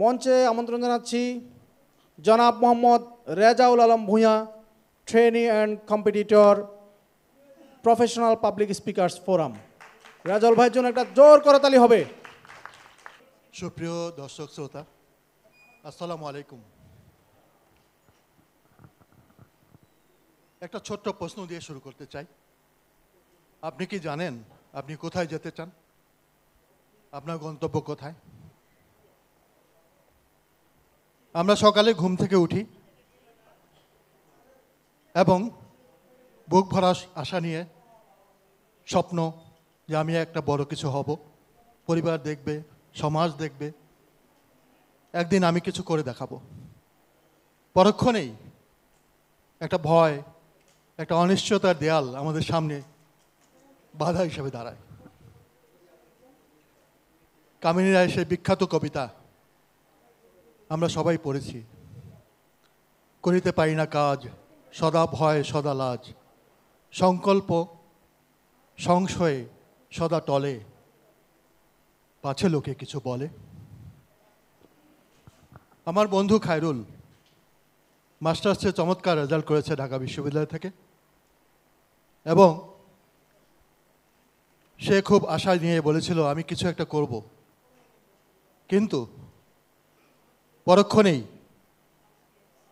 মঞ্চে আমন্ত্রণ জানাচ্ছি জনাব Mohammad Rezaul Alam Bhuiyan, trainee and competitor, professional public speakers forum. Rezaul ভাইয়ের জন্য একটা জোর করতালি হবে। সুপ্রিয় দর্শক শ্রোতা, আসসালামু আলাইকুম। একটা ছোট্ট প্রশ্ন দিয়ে শুরু করতে চাই। আপনি কি জানেন আপনি কোথায় যেতে চান? আপনার গন্তব্য কোথায়? আমরা সকালে ঘুম থেকে উঠি এবং বুক ভরা আশা নিয়ে স্বপ্ন যে আমি একটা বড় কিছু হব, পরিবার দেখবে, সমাজ দেখবে, একদিন আমি কিছু করে দেখাবো। পরক্ষণেই একটা ভয়, একটা অনিশ্চয়তার দেয়াল আমাদের সামনে বাধা হিসেবে দাঁড়ায়। কামিনী রায়ের সেই বিখ্যাত কবিতা আমরা সবাই পড়েছি, করিতে পারি না কাজ, সদা ভয় সদা লাজ, সংকল্প সংশয়ে সদা টলে, পাছে লোকে কিছু বলে। আমার বন্ধু খায়রুল মাস্টার্সে চমৎকার রেজাল্ট করেছে ঢাকা বিশ্ববিদ্যালয় থেকে, এবং সে খুব আশা নিয়ে বলেছিল আমি কিছু একটা করব। কিন্তু পরক্ষণেই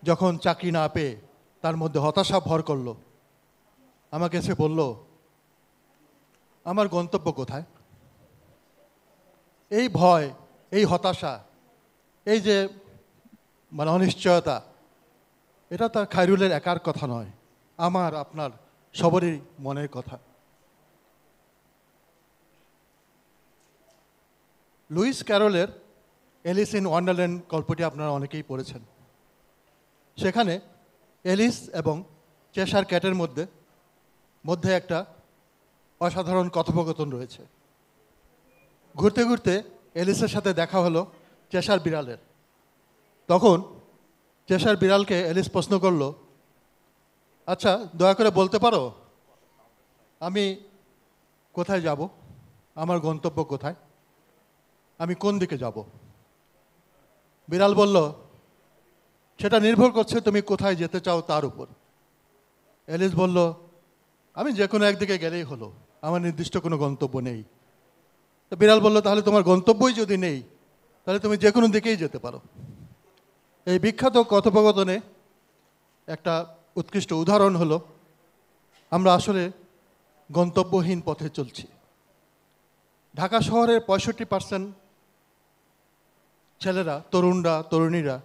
যখন চাকরি না পেয়ে তার মধ্যে হতাশা ভর করলো, আমাকে সে বলল আমার গন্তব্য কোথায়? এই ভয়, এই হতাশা, এই যে অনিশ্চয়তা, এটা তার খায়রুলের একার কথা নয়, আমার আপনার সবারই মনের কথা। লুইস ক্যারলের এলিস ইন ওয়ান্ডারল্যান্ড গল্পটি আপনারা অনেকেই পড়েছেন। সেখানে এলিস এবং চেশার ক্যাটের মধ্যে একটা অসাধারণ কথোপকথন রয়েছে। ঘুরতে ঘুরতে এলিসের সাথে দেখা হলো চেশার বিড়ালের। তখন চেশার বিড়ালকে এলিস প্রশ্ন করল, আচ্ছা দয়া করে বলতে পারো আমি কোথায় যাব? আমার গন্তব্য কোথায়? আমি কোন দিকে যাব? বিড়াল বলল, সেটা নির্ভর করছে তুমি কোথায় যেতে চাও তার উপর। এলিস বলল, আমি যে কোনো একদিকে গেলেই হলো, আমার নির্দিষ্ট কোনো গন্তব্য নেই। তো বিড়াল বলল, তাহলে তোমার গন্তব্যই যদি নেই তাহলে তুমি যে কোনো দিকেই যেতে পারো। এই বিখ্যাত কথোপকথনে একটা উৎকৃষ্ট উদাহরণ হলো আমরা আসলে গন্তব্যহীন পথে চলছি। ঢাকা শহরের 65% ছেলেরা, তরুণরা, তরুণীরা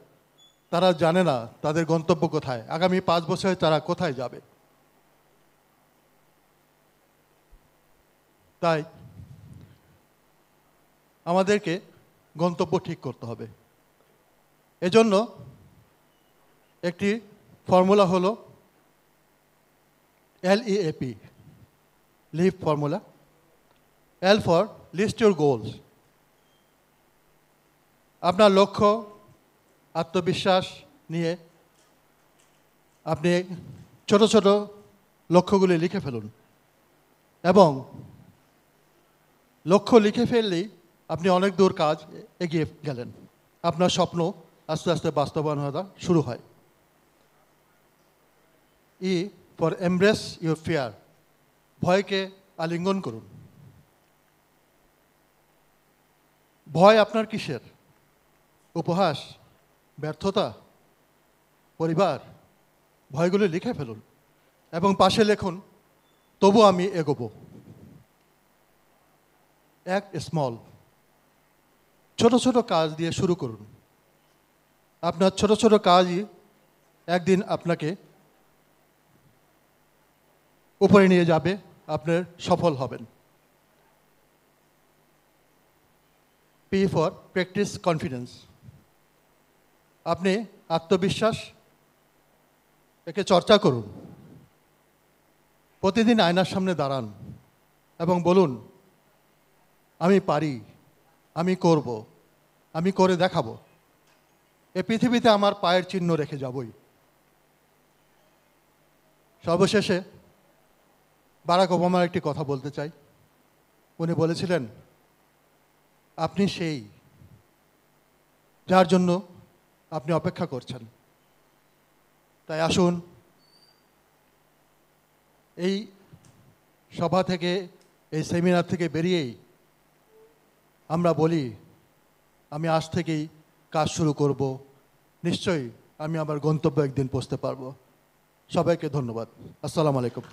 তারা জানে না তাদের গন্তব্য কোথায়, আগামী 5 বছরে তারা কোথায় যাবে। তাই আমাদেরকে গন্তব্য ঠিক করতে হবে। এজন্য একটি ফর্মুলা হলো LEAP, leap formula. L for list your goals. আপনার লক্ষ্য, আত্মবিশ্বাস নিয়ে আপনি ছোট ছোট লক্ষ্যগুলি লিখে ফেলুন, এবং লক্ষ্য লিখে ফেললেই আপনি অনেক দূর কাজ এগিয়ে গেলেন, আপনার স্বপ্ন আস্তে আস্তে বাস্তবায়ন হওয়া শুরু হয়। E for embrace your fear. ভয়কে আলিঙ্গন করুন। ভয় আপনার কিসের? উপহাস, ব্যর্থতা, পরিবার? ভয়গুলো লিখে ফেলুন এবং পাশে লিখুন, তবু আমি এগোবো। Act small. ছোট ছোট কাজ দিয়ে শুরু করুন। আপনার ছোট ছোট কাজই একদিন আপনাকে উপরে নিয়ে যাবে, আপনার সফল হবেন। P for practice confidence. আপনি আত্মবিশ্বাস একে চর্চা করুন। প্রতিদিন আয়নার সামনে দাঁড়ান এবং বলুন, আমি পারি, আমি করব, আমি করে দেখাবো। এ পৃথিবীতে আমার পায়ের চিহ্ন রেখে যাবই। সর্বশেষে বারাক ওবামার একটি কথা বলতে চাই। উনি বলেছিলেন, আপনি সেই যার জন্য আপনি অপেক্ষা করছেন। তাই আসুন এই সভা থেকে, এই সেমিনার থেকে বেরিয়েই আমরা বলি, আমি আজ থেকেই কাজ শুরু করব, নিশ্চয়ই আমি আমার গন্তব্যে একদিন পৌঁছতে পারবো। সবাইকে ধন্যবাদ। আসসালামু আলাইকুম।